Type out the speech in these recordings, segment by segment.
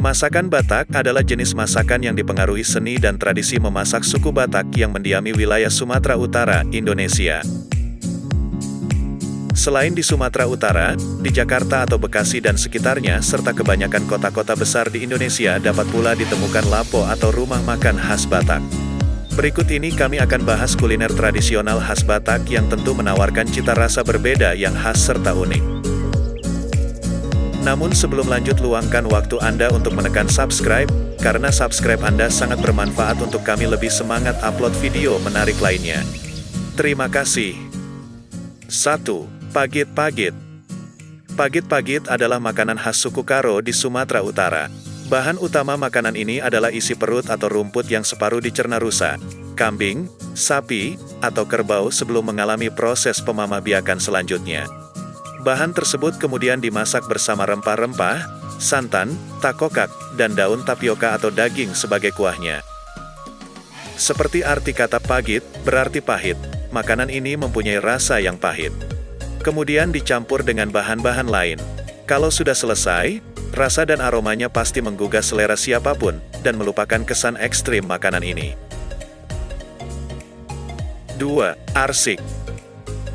Masakan Batak adalah jenis masakan yang dipengaruhi seni dan tradisi memasak suku Batak yang mendiami wilayah Sumatera Utara, Indonesia. Selain di Sumatera Utara, di Jakarta atau Bekasi dan sekitarnya, serta kebanyakan kota-kota besar di Indonesia dapat pula ditemukan lapo atau rumah makan khas Batak. Berikut ini kami akan bahas kuliner tradisional khas Batak yang tentu menawarkan cita rasa berbeda yang khas serta unik. Namun sebelum lanjut, luangkan waktu Anda untuk menekan subscribe, karena subscribe Anda sangat bermanfaat untuk kami lebih semangat upload video menarik lainnya. Terima kasih. 1. Pagit-pagit. Pagit-pagit adalah makanan khas suku Karo di Sumatera Utara. Bahan utama makanan ini adalah isi perut atau rumput yang separuh dicerna rusa, kambing, sapi, atau kerbau sebelum mengalami proses pemamabiakan selanjutnya. Bahan tersebut kemudian dimasak bersama rempah-rempah, santan, takokak, dan daun tapioka atau daging sebagai kuahnya. Seperti arti kata pagit, berarti pahit, makanan ini mempunyai rasa yang pahit. Kemudian dicampur dengan bahan-bahan lain. Kalau sudah selesai, rasa dan aromanya pasti menggugah selera siapapun, dan melupakan kesan ekstrim makanan ini. 2. Arsik.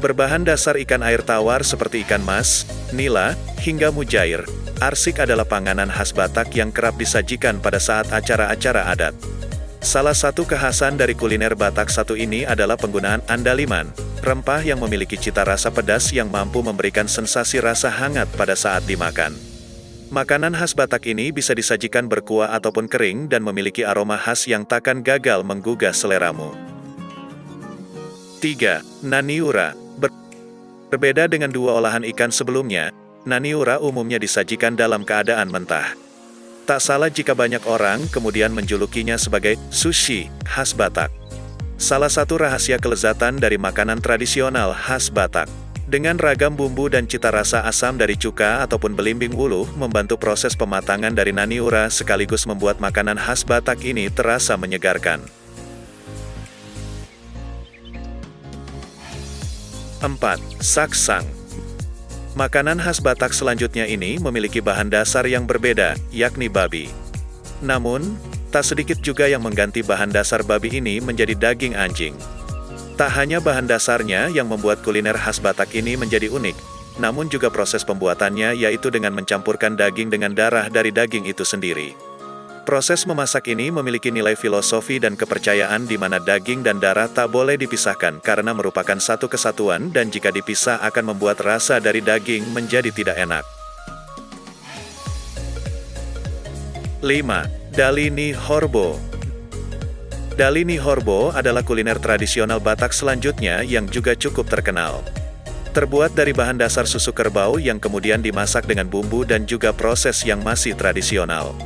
Berbahan dasar ikan air tawar seperti ikan mas, nila, hingga mujair, arsik adalah panganan khas Batak yang kerap disajikan pada saat acara-acara adat. Salah satu kekhasan dari kuliner Batak satu ini adalah penggunaan andaliman, rempah yang memiliki cita rasa pedas yang mampu memberikan sensasi rasa hangat pada saat dimakan. Makanan khas Batak ini bisa disajikan berkuah ataupun kering dan memiliki aroma khas yang takkan gagal menggugah seleramu. 3. Naniura. Berbeda dengan dua olahan ikan sebelumnya, naniura umumnya disajikan dalam keadaan mentah. Tak salah jika banyak orang kemudian menjulukinya sebagai sushi khas Batak. Salah satu rahasia kelezatan dari makanan tradisional khas Batak, dengan ragam bumbu dan cita rasa asam dari cuka ataupun belimbing uluh membantu proses pematangan dari naniura sekaligus membuat makanan khas Batak ini terasa menyegarkan. 4. Saksang. Makanan khas Batak selanjutnya ini memiliki bahan dasar yang berbeda, yakni babi. Namun, tak sedikit juga yang mengganti bahan dasar babi ini menjadi daging anjing. Tak hanya bahan dasarnya yang membuat kuliner khas Batak ini menjadi unik, namun juga proses pembuatannya, yaitu dengan mencampurkan daging dengan darah dari daging itu sendiri. Proses memasak ini memiliki nilai filosofi dan kepercayaan di mana daging dan darah tak boleh dipisahkan karena merupakan satu kesatuan dan jika dipisah akan membuat rasa dari daging menjadi tidak enak. 5. Dalini Horbo. Dalini Horbo adalah kuliner tradisional Batak selanjutnya yang juga cukup terkenal. Terbuat dari bahan dasar susu kerbau yang kemudian dimasak dengan bumbu dan juga proses yang masih tradisional.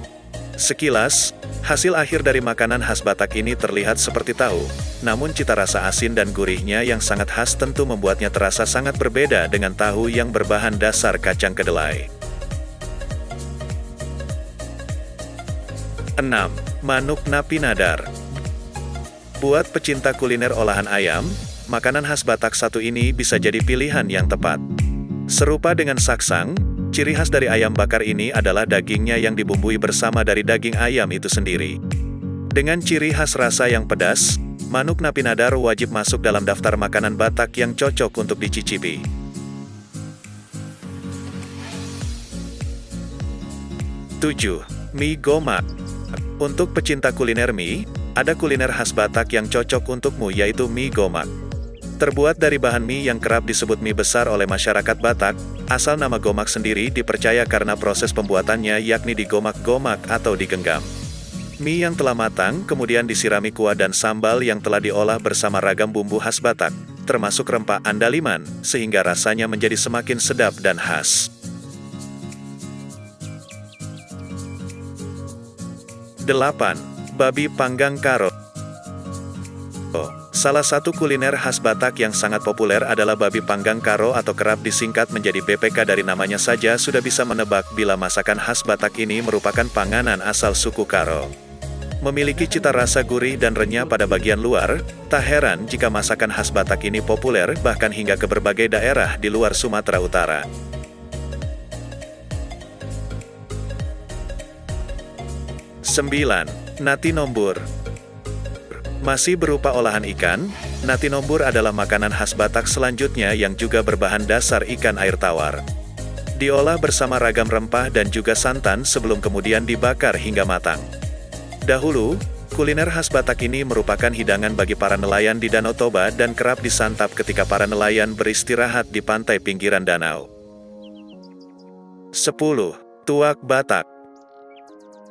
Sekilas, hasil akhir dari makanan khas Batak ini terlihat seperti tahu, namun cita rasa asin dan gurihnya yang sangat khas tentu membuatnya terasa sangat berbeda dengan tahu yang berbahan dasar kacang kedelai. 6. Manuk Napinadar. Buat pecinta kuliner olahan ayam, makanan khas Batak satu ini bisa jadi pilihan yang tepat. Serupa dengan saksang, ciri khas dari ayam bakar ini adalah dagingnya yang dibumbui bersama dari daging ayam itu sendiri. Dengan ciri khas rasa yang pedas, manuk Napinadar wajib masuk dalam daftar makanan Batak yang cocok untuk dicicipi. 7. Mie gomak. Untuk pecinta kuliner mie, ada kuliner khas Batak yang cocok untukmu yaitu mie gomak. Terbuat dari bahan mie yang kerap disebut mie besar oleh masyarakat Batak, asal nama gomak sendiri dipercaya karena proses pembuatannya yakni digomak-gomak atau digenggam. Mie yang telah matang kemudian disirami kuah dan sambal yang telah diolah bersama ragam bumbu khas Batak, termasuk rempah andaliman, sehingga rasanya menjadi semakin sedap dan khas. 8. Babi panggang Karo. Salah satu kuliner khas Batak yang sangat populer adalah babi panggang Karo atau kerap disingkat menjadi BPK. Dari namanya saja sudah bisa menebak bila masakan khas Batak ini merupakan panganan asal suku Karo. Memiliki cita rasa gurih dan renyah pada bagian luar, tak heran jika masakan khas Batak ini populer bahkan hingga ke berbagai daerah di luar Sumatera Utara. 9. Nasi nombur. Masih berupa olahan ikan, nasi nombur adalah makanan khas Batak selanjutnya yang juga berbahan dasar ikan air tawar. Diolah bersama ragam rempah dan juga santan sebelum kemudian dibakar hingga matang. Dahulu, kuliner khas Batak ini merupakan hidangan bagi para nelayan di Danau Toba dan kerap disantap ketika para nelayan beristirahat di pantai pinggiran danau. 10. Tuak Batak.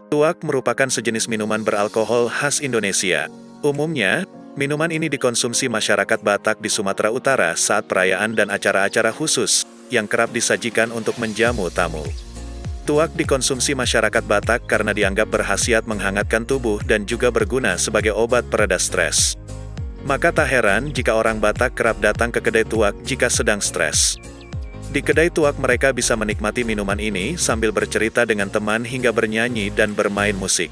Tuak merupakan sejenis minuman beralkohol khas Indonesia. Umumnya, minuman ini dikonsumsi masyarakat Batak di Sumatera Utara saat perayaan dan acara-acara khusus, yang kerap disajikan untuk menjamu tamu. Tuak dikonsumsi masyarakat Batak karena dianggap berkhasiat menghangatkan tubuh dan juga berguna sebagai obat pereda stres. Maka tak heran jika orang Batak kerap datang ke kedai tuak jika sedang stres. Di kedai tuak mereka bisa menikmati minuman ini sambil bercerita dengan teman hingga bernyanyi dan bermain musik.